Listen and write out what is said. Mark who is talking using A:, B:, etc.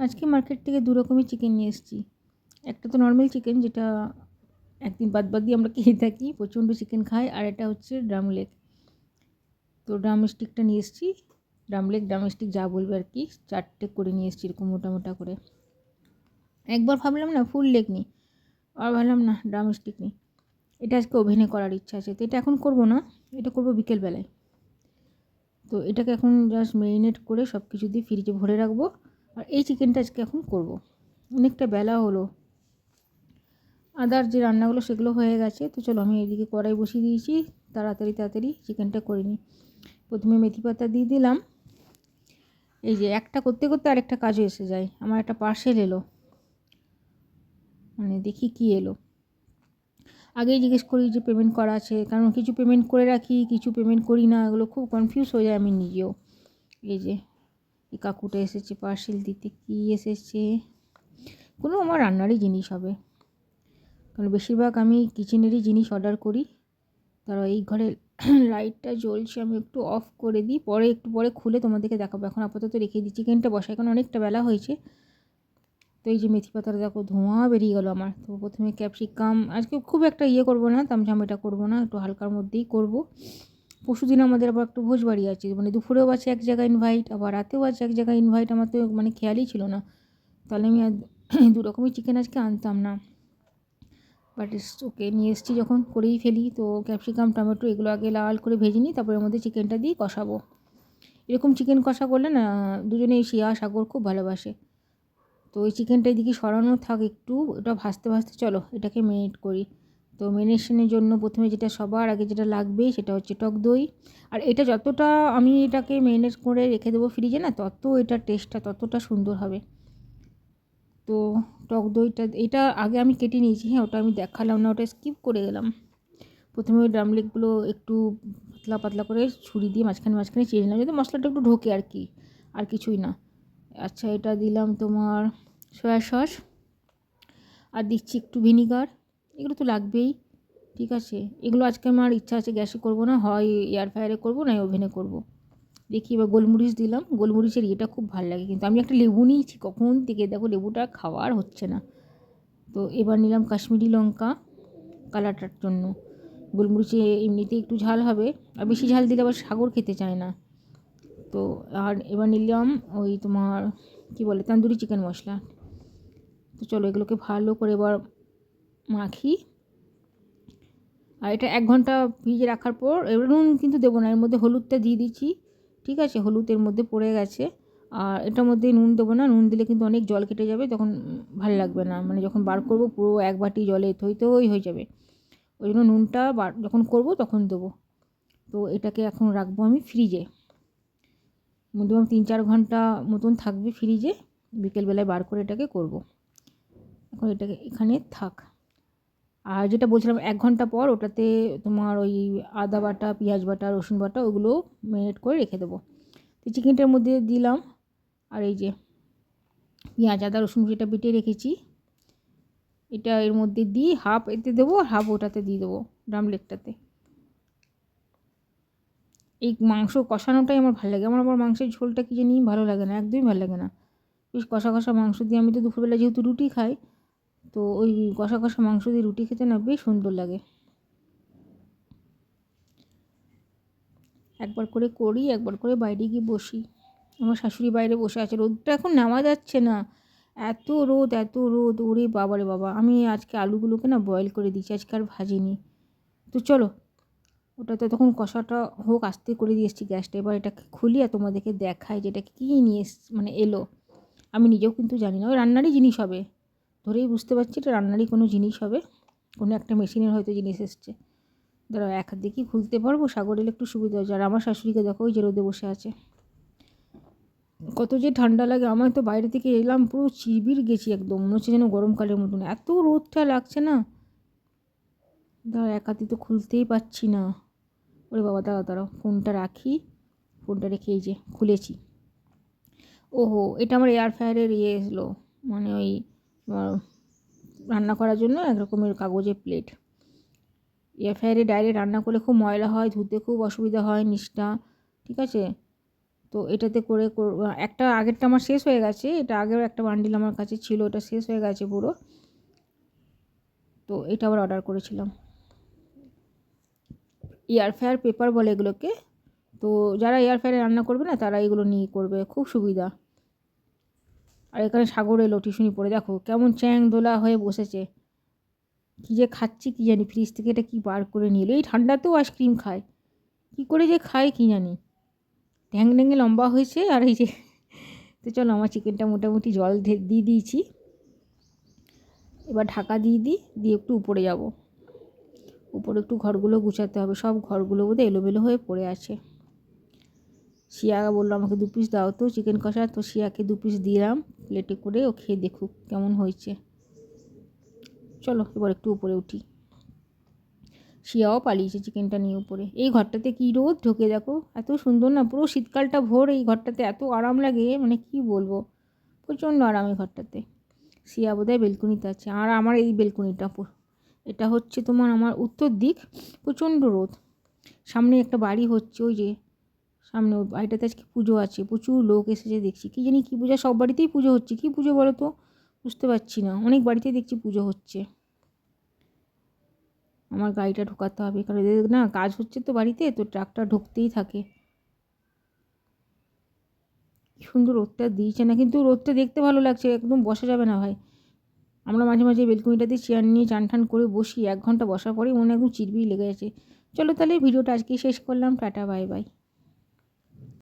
A: আজকে মার্কেট থেকে দু রকমের চিকেন নিয়ে এসেছি। একটা তো নর্মাল চিকেন, যেটা একদিন বাদ বাদ দিয়ে আমরা খেয়ে থাকি, প্রচণ্ড চিকেন খাই। আর এটা হচ্ছে ড্রাম লেগ। তো ড্রাম স্টিকটা নিয়ে এসেছি। ড্রাম লেগ, ড্রাম স্টিক যা বলবে আর কি, 4টে করে নিয়ে এসেছি এরকম মোটা মোটা করে। একবার ভাবলাম না ফুল লেগ নিই, আর ভাবলাম না ড্রাম স্টিক নিই। এটা আজকে ওভেনে করার ইচ্ছা আছে, তো এটা এখন করবো না, এটা করবো বিকেলবেলায়। তো এটাকে এখন জাস্ট ম্যারিনেট করে সব কিছু দিয়ে ফ্রিজে ভরে রাখবো। আর এই চিকেনটা আজকে এখন করব। অনেকটা বেলা হলো, আদার যে রান্নাগুলো সেগুলো হয়ে গেছে। তো চলো আমি এদিকে কড়াই বসিয়ে দিয়েছি, তাড়াতাড়ি চিকেনটা করে নিই। প্রথমে মেথি পাতা দিয়ে দিলাম। এই যে একটা করতে করতে আরেকটা কাজও এসে যায়। আমার একটা পার্সেল এলো, মানে দেখি কি এলো। আগেই জিজ্ঞেস করি যে পেমেন্ট করা আছে, কারণ কিছু পেমেন্ট করে রাখি, কিছু পেমেন্ট করি না, এগুলো খুব কনফিউজ হয়ে যায় আমি নিজেও। এই যে এই কাকুটা এসেছে পার্সেল দিতে। কি এসেছে? কোনো আমার রান্নারই জিনিস হবে, কারণ বেশিরভাগ আমি কিচেনেরই জিনিস অর্ডার করি। তারা এই ঘরের লাইটটা জ্বলছে, আমি একটু অফ করে দিই, পরে একটু পরে খুলে তোমাদেরকে দেখাবো। এখন আপাতত রেখে দিই, চিকেনটা বসাই, কারণ অনেকটা বেলা হয়েছে। তো এই যে মেথি পাতাটা দেখো ধোঁয়া বেরিয়ে গেল আমার। তো প্রথমে ক্যাপসিকাম, আজকে খুব একটা করবো না, তামঝামেটা করবো না, একটু হালকার মধ্যেই করব। পরশুদিন আমাদের আবার একটু ভোজ বাড়ি আছে, মানে দুপুরেও আছে এক জায়গায় ইনভাইট, আবার রাতেও আছে এক জায়গায় ইনভাইট। আমার তো মানে খেয়ালই ছিল না, তাহলে আমি দু রকমের চিকেন আজকে আনতাম না। বাট ওকে, নিয়ে এসেছি যখন করেই ফেলি। তো ক্যাপসিকাম, টমেটো এগুলো আগে লাল করে ভেজে নিই, তারপরে এর মধ্যে চিকেনটা দিয়ে কষাবো। এরকম চিকেন কষা করলে না দুজনেই শিয়া সাগর খুব ভালোবাসে। তো ওই চিকেনটা এদিকে সরানো থাক একটু, ওটা ভাজতে ভাজতে চলো এটাকে ম্যারিনেট করি। তো ম্যারিনেশনের জন্য প্রথমে যেটা সবার আগে যেটা লাগবে সেটা হচ্ছে টক দই। আর এটা যতটা আমি এটাকে ম্যারিনেট করে রেখে দেবো ফ্রিজে না, তত এটার টেস্টটা ততটা সুন্দর হবে। তো টক দইটা এটা আগে আমি কেটে নিয়েছি, হ্যাঁ ওটা আমি দেখালাম না, ওটা স্কিপ করে গেলাম। প্রথমে ওই ড্রামলেগগুলো একটু পাতলা পাতলা করে ছুরি দিয়ে মাঝখানে মাঝখানে চিড়ে নিলাম, যাতে মশলাটা একটু ঢোকে আর কি, আর কিছুই না। আচ্ছা, এটা দিলাম তোমার সয়া সস, আর দিচ্ছি একটু ভিনিগার। এগুলো তো লাগবেই, ঠিক আছে। এগুলো আজকে আমার ইচ্ছা আছে গ্যাসে করবো না, হয় এয়ার ফ্রায়ারে করবো, না ওভেনে করবো। দেখি এবার গোলমরিচ দিলাম, গোলমরিচের ইয়েটা খুব ভালো লাগে। কিন্তু আমি একটা লেবু নিয়েছি কখন থেকে, দেখো লেবুটা খাওয়ার হচ্ছে না। তো এবার নিলাম কাশ্মীরি লঙ্কা কালারটার জন্য। গোলমরিচে এমনিতেই একটু ঝাল হবে, আর বেশি ঝাল দিলে আবার সাগর খেতে চায় না। তো আর এবার নিলাম ওই তোমার কি বলে তান্দুরি চিকেন মশলা। তো চলো এগুলোকে ভালো করে এবার মাখি। আর এটা 1 ঘন্টা ফ্রিজে রাখার পর, এবার নুন কিন্তু দেবো না, এর মধ্যে হলুদটা দিয়ে দিচ্ছি, ঠিক আছে। হলুদ এর মধ্যে পড়ে গেছে। আর এটার মধ্যে নুন দেবো না, নুন দিলে কিন্তু অনেক জল কেটে যাবে, তখন ভালো লাগবে না, মানে যখন বার করবো পুরো 1 বাটি জলে থই থই হয়ে যাবে। ওই জন্য নুনটা যখন করবো তখন দেবো। তো এটাকে এখন রাখবো আমি ফ্রিজে, মিনিমাম 3-4 ঘন্টা মতন থাকবে ফ্রিজে। বিকেলবেলায় বার করে এটাকে করব। এখন এটাকে এখানে থাক। আর যেটা বলছিলাম 1 ঘন্টা পর ওটাতে তোমার ওই আদা বাটা, পেঁয়াজ বাটা, রসুন বাটা ওগুলো ম্যারিনেট করে রেখে দেবো। তো চিকেনটার মধ্যে দিলাম, আর এই যে পেঁয়াজ আদা রসুন যেটা বেটে রেখেছি এটা এর মধ্যে দিই, হাফ এতে দেবো আর হাফ ওটাতে দিয়ে দেবো, ড্রাম লেগটাতে। এই মাংস কষানোটাই আমার ভালো লাগে। আমার আবার মাংসের ঝোলটা কি জানি ভালো লাগে না, একদমই ভালো লাগে না। বেশ কষা কষা মাংস দিয়ে, আমি তো দুপুরবেলা যেহেতু রুটি খাই, তো ওই কষা কষা মাংস দিয়ে রুটি খেতে না বেশ সুন্দর লাগে। একবার করে করি, একবার করে বাইরে গিয়ে বসি। আমার শাশুড়ি বাইরে বসে আছে, রোদটা এখন নামা যাচ্ছে না, এত রোদ এত রোদ, ওরে বাবা রে বাবা। আমি আজকে আলুগুলোকে না বয়েল করে দিচ্ছি, আজকে আর ভাজিনি। তো চলো ওটাতে তখন কষাটা হোক, আস্তে করে দিয়ে এসেছি গ্যাসটা। এবার এটাকে খুলি আর তোমাদেরকে দেখাই যে এটা কী নিয়ে মানে এলো। আমি নিজেও কিন্তু জানি না, ওই রান্নারই জিনিস হবে, ধরেই বুঝতে পারছি এটা রান্নারই কোনো জিনিস হবে, কোনো একটা মেশিনের হয়তো জিনিস এসছে। ধরো এক হাত দিয়ে কি খুলতে পারবো, সাগর এলে একটু সুবিধা হচ্ছে। আর আমার শাশুড়িকে দেখো ওই যে রোদে বসে আছে, কত যে ঠান্ডা লাগে। আমার তো বাইরে থেকে এলাম পুরো চিবির গেছি একদম, মনে হচ্ছে যেন গরমকালের মতন, এত রোদটা লাগছে না। ধরো এক হাতে তো খুলতেই পারছি না। ওরে বাবা, দাঁড়াও ফোনটা রাখি, ফোনটা রেখে এই যে খুলেছি। ওহো, এটা আমার এয়ার ফ্রায়ারের এলো, মানে ওই রান্না করার জন্য এক রকমের কাগজের প্লেট। এয়ার ফ্রায়ারে ডাইরেক্ট রান্না করলে খুব ময়লা হয়, ধুতে খুব অসুবিধা হয় নিচটা, ঠিক আছে। তো এটাতে করে একটা আগেরটা আমার শেষ হয়ে গেছে, এটা আগেও একটা বান্ডিল আমার কাছে ছিল, ওটা শেষ হয়ে গেছে পুরো। তো এটা আবার অর্ডার করেছিলাম। এয়ার ফ্রায়ার পেপার বলে এগুলোকে। তো যারা এয়ার ফ্রায়ারে রান্না করবে না তারা এগুলো নিয়ে করবে, খুব সুবিধা। আর এখানে সাগর এলো টিউশনি পড়ে, দেখো কেমন চ্যাং দোলা হয়ে বসেছে। কী যে খাচ্ছি কী জানি, ফ্রিজ থেকে এটা কী বার করে নিয়ে এলো। এই ঠান্ডাতেও আইসক্রিম খায়, কী করে যে খায় কী জানি। ট্যাং ট্যাঙে লম্বা হয়েছে। আর এই যে তো চলো, আমার চিকেনটা মোটামুটি জল দিয়ে দিয়েছি, এবার ঢাকা দিয়ে একটু উপরে যাব। উপরে একটু ঘরগুলো গুছাতে হবে, সব ঘরগুলো বোধহয় এলোমেলো হয়ে পড়ে আছে। শিয়া বললো আমাকে 2 পিস দাও তো চিকেন কষা, তো শিয়াকে 2 পিস দিলাম প্লেটে করে, ও খেয়ে দেখুক কেমন হয়েছে। চলো এবার একটু উপরে উঠি। শিয়াও পালিয়েছে চিকেনটা নিয়ে উপরে। এই ঘরটাতে কী রোদ ঢোকে, দেখো এত সুন্দর না, পুরো শীতকালটা ভোর এই ঘরটাতে এত আরাম লাগে, মানে কি বলবো, প্রচণ্ড আরাম এই ঘরটাতে। শিয়া বোধহয় বেলকুনিতে আছে, আর আমার এই বেলকুনিটা এটা হচ্ছে তোমার আমার উত্তর দিক, প্রচণ্ড রোদ। সামনে একটা বাড়ি হচ্ছে, ওই যে সামনে ওই বাড়িটাতে আজকে পুজো আছে, প্রচুর লোক এসেছে দেখছি। কী জানি কী পুজো, সব বাড়িতেই পুজো হচ্ছে, কী পুজো বলো তো, বুঝতে পারছি না, অনেক বাড়িতেই দেখছি পুজো হচ্ছে। আমার গাড়িটা ঢোকাতে হবে, কারণ এদের না কাজ হচ্ছে তো বাড়িতে, তো ট্রাকটা ঢুকতেই থাকে। কি সুন্দর রোদটা দিয়েছে না, কিন্তু রোদটা দেখতে ভালো লাগছে, একদম বসা যাবে না ভাই। আমরা মাঝে মাঝে বেলকুনিটাতে চেয়ার নিয়ে চান টান করে বসি, 1 ঘন্টা বসার পরেই মনে একদম চিরবির লেগে আছে। চলো তাহলে ভিডিওটা আজকেই শেষ করলাম, টাটা বাই বাই।